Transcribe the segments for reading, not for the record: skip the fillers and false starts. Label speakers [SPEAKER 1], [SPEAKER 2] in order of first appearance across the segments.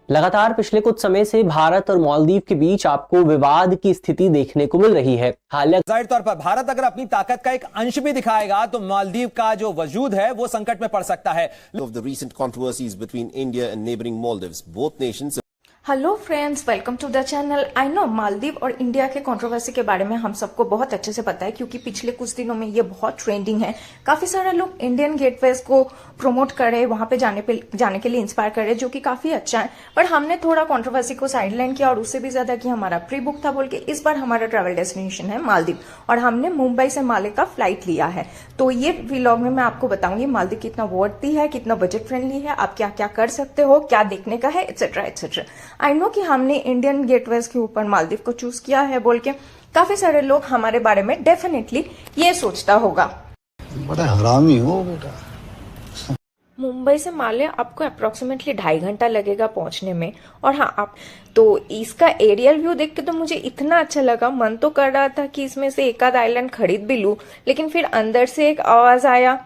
[SPEAKER 1] लगातार पिछले कुछ समय से भारत और मालदीव के बीच आपको विवाद की स्थिति देखने को मिल रही है। हालांकि
[SPEAKER 2] जाहिर तौर पर भारत अगर अपनी ताकत का एक अंश भी दिखाएगा तो मालदीव का जो वजूद है वो संकट में पड़ सकता है।
[SPEAKER 3] Of the recent controversies between India and neighboring Maldives, both nations
[SPEAKER 4] hello friends, welcome to the channel. I know Maldives और इंडिया के कंट्रोवर्सी के बारे में हम सबको बहुत अच्छे से पता है, क्योंकि पिछले कुछ दिनों में ये बहुत ट्रेंडिंग है। काफी सारे लोग इंडियन गेटवेज को प्रमोट कर रहे हैं, वहां पे जाने के लिए इंस्पायर कर रहे हैं, जो कि काफी अच्छा है। पर हमने थोड़ा कंट्रोवर्सी को साइडलाइन किया और उससे भी ज्यादा कि हमारा प्री बुक था बोल के इस बार हमारा ट्रैवल डेस्टिनेशन है मालदीव, और हमने मुंबई से माले का फ्लाइट लिया है। तो ये व्लॉग में मैं आपको बताऊंगी मालदीव कितना वर्थी है, कितना बजट फ्रेंडली है, आप क्या क्या कर सकते हो, क्या देखने का है, एक्सेट्रा एक्सेट्रा। आई नो कि हमने इंडियन गेटवेज के ऊपर मालदीव को चूज किया है बोल के काफी सारे लोग हमारे बारे में डेफिनेटली ये सोचता होगा।
[SPEAKER 5] बड़ा हरामी हो बेटा।
[SPEAKER 4] मुंबई से माले आपको अप्रोक्सीमेटली 2.5 घंटा लगेगा पहुंचने में। और हाँ, आप तो इसका एरियल व्यू देख के तो मुझे इतना अच्छा लगा, मन तो कर रहा था कि इसमें से एक आध आइलैंड खरीद भी लूं, लेकिन फिर अंदर से एक आवाज आया।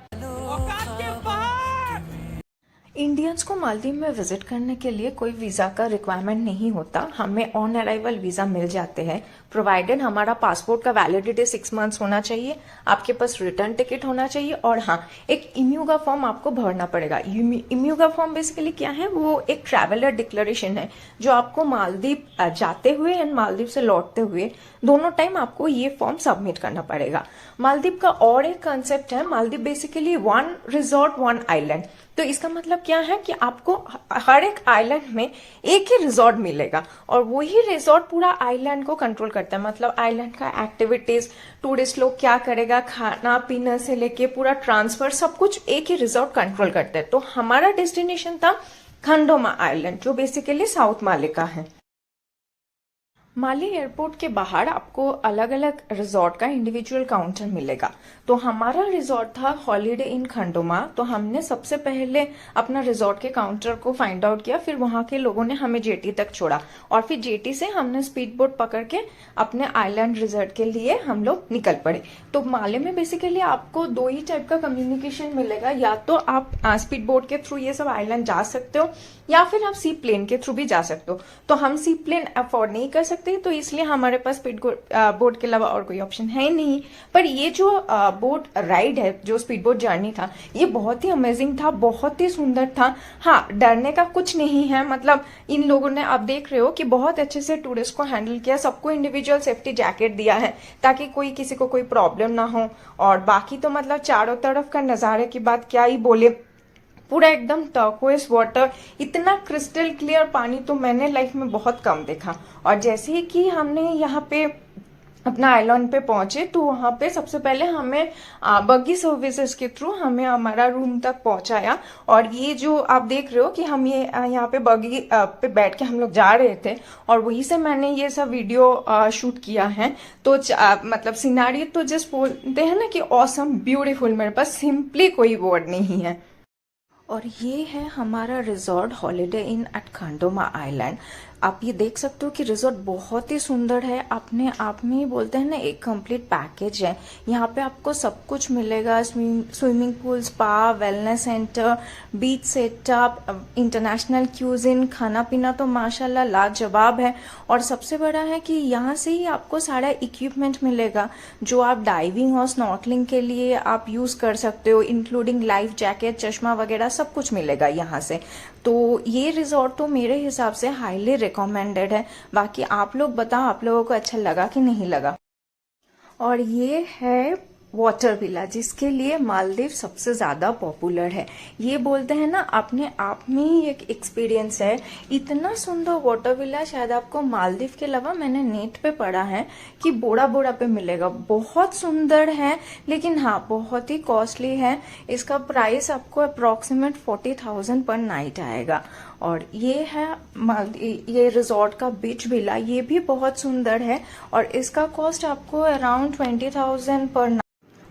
[SPEAKER 4] इंडियंस को मालदीव में विजिट करने के लिए कोई वीजा का रिक्वायरमेंट नहीं होता, हमें ऑन अराइवल वीजा मिल जाते हैं, प्रोवाइडेड हमारा पासपोर्ट का वैलिडिटी 6 मंथ्स होना चाहिए, आपके पास रिटर्न टिकट होना चाहिए, और हाँ, एक इम्यूगा फॉर्म आपको भरना पड़ेगा। इम्यूगा फॉर्म बेसिकली क्या है, वो एक ट्रैवलर डिक्लेरेशन है जो आपको मालदीव जाते हुए एंड मालदीव से लौटते हुए दोनों टाइम आपको ये फॉर्म सबमिट करना पड़ेगा। मालदीव का और एक कंसेप्ट है, मालदीव बेसिकली 1 रिजॉर्ट 1 आइलैंड। तो इसका मतलब क्या है कि आपको हर एक आइलैंड में एक ही रिजॉर्ट मिलेगा और वही रिजॉर्ट पूरा आइलैंड को कंट्रोल करता है। मतलब आइलैंड का एक्टिविटीज, टूरिस्ट लोग क्या करेगा, खाना पीना से लेके पूरा ट्रांसफर, सब कुछ एक ही रिजॉर्ट कंट्रोल करता है। तो हमारा डेस्टिनेशन था खंडोमा आइलैंड, जो बेसिकली साउथ माले का है। माले एयरपोर्ट के बाहर आपको अलग अलग रिजॉर्ट का इंडिविजुअल काउंटर मिलेगा। तो हमारा रिजॉर्ट था हॉलीडे इन खंडोमा। तो हमने सबसे पहले अपना रिजॉर्ट के काउंटर को फाइंड आउट किया, फिर वहां के लोगों ने हमें जेटी तक छोड़ा और फिर जेटी से हमने स्पीड बोट पकड़ के अपने आइलैंड रिजॉर्ट के लिए हम लोग निकल पड़े। तो माले में बेसिकली आपको 2 ही टाइप का कम्युनिकेशन मिलेगा, या तो आप स्पीड बोट के थ्रू ये सब आइलैंड जा सकते हो, या फिर आप सी प्लेन के थ्रू भी जा सकते हो। तो हम सी प्लेन अफोर्ड नहीं कर सकते, तो इसलिए हमारे पास स्पीड बोट के अलावा और कोई ऑप्शन है नहीं। पर ये जो बोट राइड है, जो स्पीड बोट जर्नी था, ये बहुत ही अमेजिंग था, बहुत ही सुंदर था। हाँ, डरने का कुछ नहीं है। मतलब इन लोगों ने, आप देख रहे हो कि बहुत अच्छे से टूरिस्ट को हैंडल किया, सबको इंडिविजुअल सेफ्टी जैकेट दिया है ताकि कोई किसी को कोई प्रॉब्लम ना हो। और बाकी तो मतलब चारों तरफ का नजारे की बात क्या ही बोले, पूरा एकदम टर्कोइज वाटर, इतना क्रिस्टल क्लियर पानी तो मैंने लाइफ में बहुत कम देखा। और जैसे ही कि हमने यहाँ पे अपना आइलैंड पे पहुंचे, तो वहां पे सबसे पहले हमें बग्गी सर्विसेज के थ्रू हमें हमारा रूम तक पहुंचाया। और ये जो आप देख रहे हो कि हम ये यहाँ पे बग्गी पे बैठ के हम लोग जा रहे थे, और वहीं से मैंने ये सब वीडियो शूट किया है। तो मतलब सिनारियो तो जस्ट बोलते हैं ना कि ऑसम, ब्यूटीफुल, मेरे पास सिंपली कोई वर्ड नहीं है। और ये है हमारा रिजॉर्ट हॉलीडे इन एट खंडोमा आइलैंड। आप ये देख सकते हो कि रिजॉर्ट बहुत ही सुंदर है, अपने आप में ही बोलते हैं ना एक कंप्लीट पैकेज है। यहाँ पे आपको सब कुछ मिलेगा, swimming pool, spa, wellness centre, beach setup, international cuisine, खाना पीना तो माशाल्लाह लाजवाब है। और सबसे बड़ा है कि यहाँ से ही आपको सारा इक्विपमेंट मिलेगा जो आप डाइविंग और स्नॉर्कलिंग के लिए आप यूज कर सकते हो, इंक्लूडिंग लाइफ जैकेट, चश्मा वगैरह सब कुछ मिलेगा यहाँ से। तो ये रिजॉर्ट तो मेरे हिसाब से हाईली रिकमेंडेड है। बाकी आप लोग बताओ, आप लोगों को अच्छा लगा कि नहीं लगा। और ये है वाटर विला, जिसके लिए मालदीव सबसे ज्यादा पॉपुलर है। ये बोलते हैं ना अपने आप में ही एक एक्सपीरियंस है। इतना सुंदर वाटर विला शायद आपको मालदीव के अलावा, मैंने नेट पे पढ़ा है कि बोड़ा बोड़ा पे मिलेगा। बहुत सुंदर है, लेकिन हाँ बहुत ही कॉस्टली है। इसका प्राइस आपको अप्रोक्सीमेट 40,000 पर नाइट आएगा। और ये है ये रिजॉर्ट का बीच विला, ये भी बहुत सुंदर है और इसका कॉस्ट आपको अराउंड 20,000 पर।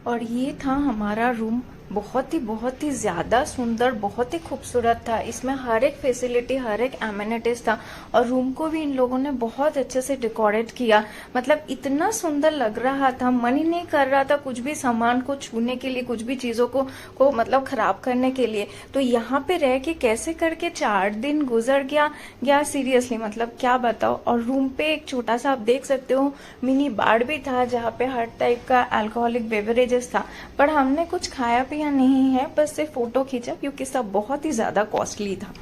[SPEAKER 4] और ये था हमारा रूम बहुत ही ज़्यादा सुंदर, बहुत ही खूबसूरत था। इसमें हर एक फैसिलिटी, हर एक एमिनिटीज था और रूम को भी इन लोगों ने बहुत अच्छे से डेकोरेट किया। मतलब इतना सुंदर लग रहा था, मन ही नहीं कर रहा था कुछ भी सामान को छूने के लिए, कुछ भी चीज़ों को मतलब खराब करने के लिए। तो यहाँ पे रह के कैसे करके 4 दिन गुजर गया सीरियसली, मतलब क्या बताओ। और रूम पे एक छोटा सा आप देख सकते हो मिनी बार भी था जहाँ पे हर टाइप का अल्कोहलिक बेवरेजेस था, पर हमने कुछ खाया पिया नहीं है, बस सिर्फ फोटो खींचा क्योंकि सब बहुत ही ज्यादा कॉस्टली था।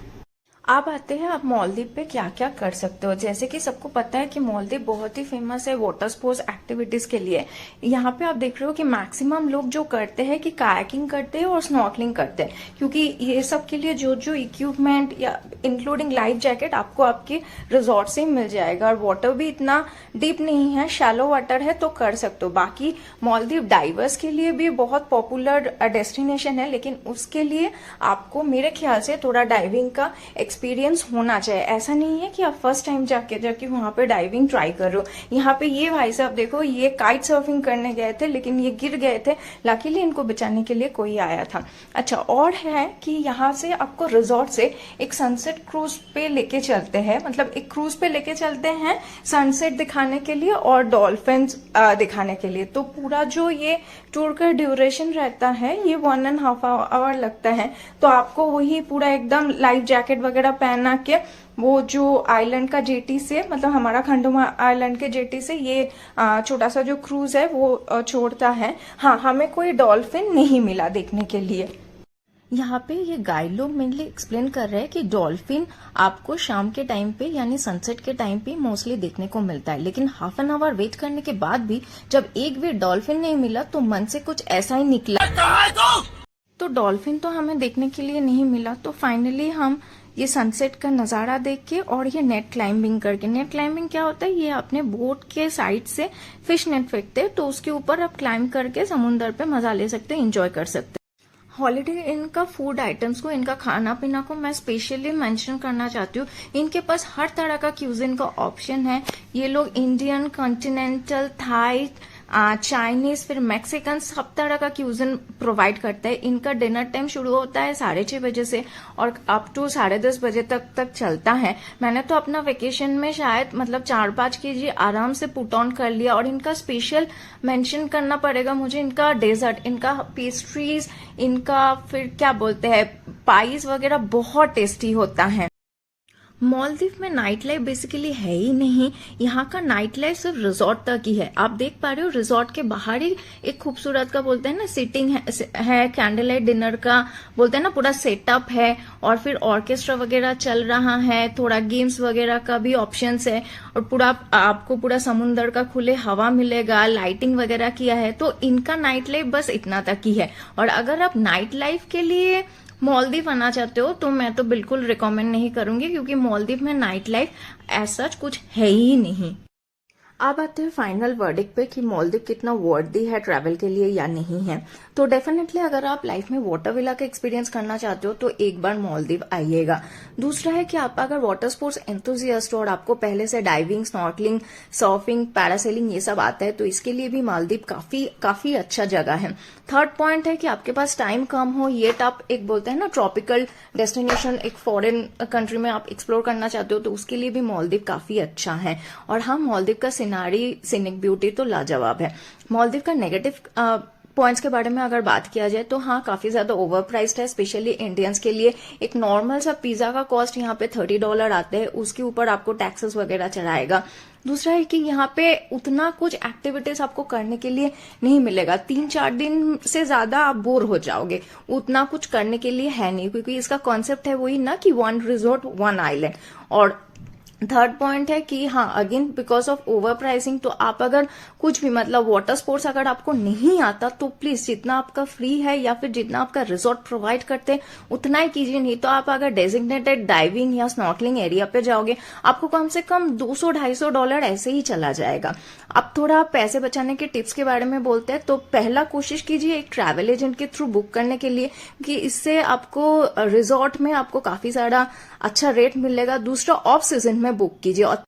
[SPEAKER 4] आप आते हैं, आप मालदीव पे क्या क्या कर सकते हो। जैसे कि सबको पता है कि मालदीव बहुत ही फेमस है वाटर स्पोर्ट्स एक्टिविटीज के लिए। यहाँ पे आप देख रहे हो कि मैक्सिमम लोग जो करते हैं कि कायाकिंग करते हैं और स्नॉर्कलिंग करते हैं, क्योंकि ये सब के लिए जो इक्विपमेंट या इंक्लूडिंग लाइफ जैकेट आपको आपके रिजॉर्ट से मिल जाएगा। और वाटर भी इतना डीप नहीं है, शैलो वाटर है, तो कर सकते हो। बाकी मालदीव डाइवर्स के लिए भी बहुत पॉपुलर डेस्टिनेशन है, लेकिन उसके लिए आपको मेरे ख्याल से थोड़ा डाइविंग का एक्सपीरियंस होना चाहिए। ऐसा नहीं है कि आप फर्स्ट टाइम जाके वहां पे डाइविंग ट्राई कर रहे हो। यहाँ पे ये भाई साहब देखो, ये काइट सर्फिंग करने गए थे लेकिन ये गिर गए थे, लकीली इनको बचाने के लिए कोई आया था। अच्छा, और है कि यहाँ से आपको रिजॉर्ट से एक सनसेट क्रूज पे लेके चलते हैं, मतलब एक क्रूज पे लेके चलते हैं सनसेट दिखाने के लिए और डॉल्फिन दिखाने के लिए। तो पूरा जो ये टूर का ड्यूरेशन रहता है ये 1.5 आवर लगता है। तो आपको वही पूरा एकदम लाइफ जैकेट वगैरह पहना के वो जो आइलैंड का जेटी से, मतलब हमारा खंडोमा आइलैंड के जेटी से ये छोटा सा जो क्रूज है वो छोड़ता है। हाँ, हमें कोई डॉल्फिन नहीं मिला देखने के लिए। यहाँ पे ये गाइड लोग मेनली एक्सप्लेन कर रहे हैं कि डॉल्फिन आपको शाम के टाइम पे यानी सनसेट के टाइम पे मोस्टली देखने को मिलता है, लेकिन हाफ एन आवर वेट करने के बाद भी जब एक भी डॉल्फिन नहीं मिला तो मन से कुछ ऐसा ही निकला। तो डॉल्फिन तो हमें देखने के लिए नहीं मिला, तो फाइनली हम ये सनसेट का नजारा देख के और ये नेट क्लाइंबिंग करके, नेट क्लाइंबिंग क्या होता है, ये अपने बोट के साइड से फिश नेट फेंकते हैं, तो उसके ऊपर आप क्लाइंब करके समुन्द्र पे मजा ले सकते हैं, एंजॉय कर सकते हैं। हॉलीडे इन का फूड आइटम्स को, इनका खाना पीना को मैं स्पेशली मेंशन करना चाहती हूँ। इनके पास हर तरह का क्यूजिन का ऑप्शन है। ये लोग इंडियन, कॉन्टिनेंटल, थाई, चाइनीज, फिर मैक्सिकन, सब तरह का क्यूजिन प्रोवाइड करता है। इनका डिनर टाइम शुरू होता है 6:30 बजे से और अप टू 10:30 बजे तक चलता है। मैंने तो अपना वेकेशन में शायद मतलब 4-5 kg आराम से पुट ऑन कर लिया। और इनका स्पेशल मेंशन करना पड़ेगा मुझे, इनका डेजर्ट, इनका पेस्ट्रीज, इनका फिर क्या बोलते हैं पाइस वगैरह बहुत टेस्टी होता है। मालदीव में नाइट लाइफ बेसिकली है ही नहीं। यहाँ का नाइट लाइफ सिर्फ रिजॉर्ट तक ही है। आप देख पा रहे हो रिजॉर्ट के बाहर ही एक खूबसूरत का बोलते हैं ना सिटिंग है कैंडल लाइट डिनर का बोलते हैं ना पूरा सेटअप है, और फिर ऑर्केस्ट्रा वगैरह चल रहा है, थोड़ा गेम्स वगैरह का भी ऑप्शंस है, और पूरा आपको पूरा समुन्द्र का खुले हवा मिलेगा, लाइटिंग वगैरह किया है। तो इनका नाइट लाइफ बस इतना तक ही है। और अगर आप नाइट लाइफ के लिए मालदीव आना चाहते हो तो मैं तो बिल्कुल रिकमेंड नहीं करूंगी, क्योंकि मालदीव में नाइट लाइफ ऐसा कुछ है ही नहीं। अब आते हैं फाइनल वर्डिक्ट पे कि मालदीव कितना वर्दी है ट्रैवल के लिए या नहीं है। तो डेफिनेटली अगर आप लाइफ में वाटर विला का एक्सपीरियंस करना चाहते हो तो एक बार मालदीव आइएगा। दूसरा है कि आप अगर वाटर स्पोर्ट्स एंथुजियास्ट हो और आपको पहले से डाइविंग, स्नॉर्कलिंग, सर्फिंग, पैरासेलिंग ये सब आता है तो इसके लिए भी मालदीव काफी अच्छा जगह है। थर्ड पॉइंट है कि आपके पास टाइम कम हो, ये आप एक बोलते हैं ना ट्रॉपिकल डेस्टिनेशन, एक फॉरेन कंट्री में आप एक्सप्लोर करना चाहते हो तो उसके लिए भी मालदीव काफी अच्छा है। और हाँ, मालदीव का सीनिक ब्यूटी तो लाजवाब है। मालदीव का नेगेटिव पॉइंट्स के बारे में अगर बात किया जाए तो हाँ, काफी ज्यादा ओवर प्राइस्ड है, स्पेशली इंडियंस के लिए। एक नॉर्मल सा पिज्जा का कॉस्ट यहाँ पे $30 आता है, उसके ऊपर आपको टैक्सेस वगैरह चढ़ाएगा। दूसरा है कि यहाँ पे उतना कुछ एक्टिविटीज आपको करने के लिए नहीं मिलेगा। 3-4 दिन से ज्यादा आप बोर हो जाओगे, उतना कुछ करने के लिए है नहीं, क्योंकि इसका कॉन्सेप्ट है वही ना कि 1 रिजॉर्ट 1 आइलैंड। और थर्ड पॉइंट है कि हाँ, again because of over pricing, तो आप अगर कुछ भी मतलब वाटर स्पोर्ट्स अगर आपको नहीं आता तो प्लीज जितना आपका फ्री है या फिर जितना आपका रिजॉर्ट प्रोवाइड करते हैं उतना ही कीजिए। नहीं तो आप अगर डेजिग्नेटेड डाइविंग या स्नॉर्कलिंग एरिया पे जाओगे आपको कम से कम $200-250 ऐसे ही चला जाएगा। अब थोड़ा पैसे बचाने के टिप्स के बारे में बोलते हैं तो पहला कोशिश कीजिए एक ट्रैवल एजेंट के थ्रू बुक करने के लिए, कि इससे आपको रिजॉर्ट में आपको काफी सारा अच्छा रेट मिलेगा। दूसरा, ऑफ सीजन में बुक कीजिए। और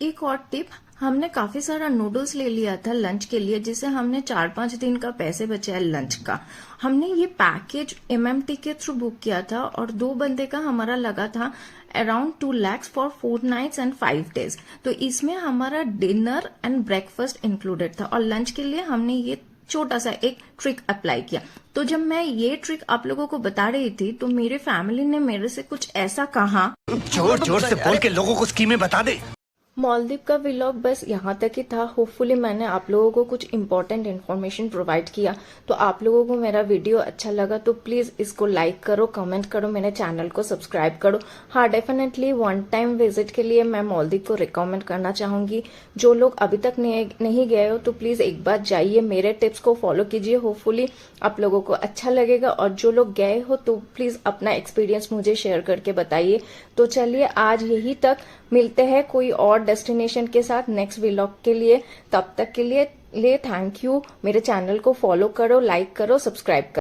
[SPEAKER 4] एक और टिप, हमने काफी सारा नूडल्स ले लिया था लंच के लिए, जिसे हमने 4-5 दिन का पैसे बचाया लंच का। हमने ये पैकेज MMT के थ्रू बुक किया था और 2 बंदे का हमारा लगा था around 2 lakhs for 4 nights and 5 days। तो इसमें हमारा डिनर एंड ब्रेकफास्ट इंक्लूडेड था और लंच के लिए हमने ये छोटा सा एक ट्रिक अप्लाई किया। तो जब मैं ये ट्रिक आप लोगों को बता रही थी तो मेरे फैमिली ने मेरे से कुछ ऐसा कहा,
[SPEAKER 6] जोर जोर से बोल के लोगों को स्कीमें बता दे।
[SPEAKER 4] मालदीव का व्लॉग बस यहाँ तक ही था। होपफुली मैंने आप लोगों को कुछ इंपॉर्टेंट इन्फॉर्मेशन प्रोवाइड किया। तो आप लोगों को मेरा वीडियो अच्छा लगा तो प्लीज इसको लाइक करो, कमेंट करो, मेरे चैनल को सब्सक्राइब करो। हाँ, डेफिनेटली 1 टाइम विजिट के लिए मैं मालदीव को रिकमेंड करना चाहूंगी। जो लोग अभी तक नहीं गए हो तो प्लीज एक बार जाइए, मेरे टिप्स को फॉलो कीजिए। होपफुली आप लोगों को अच्छा लगेगा और जो लोग गए हो तो प्लीज अपना एक्सपीरियंस मुझे शेयर करके बताइए। तो चलिए आज यही तक, मिलते हैं कोई और डेस्टिनेशन के साथ नेक्स्ट व्लॉग के लिए। तब तक के लिए थैंक यू। मेरे चैनल को फॉलो करो, लाइक करो, सब्सक्राइब करो।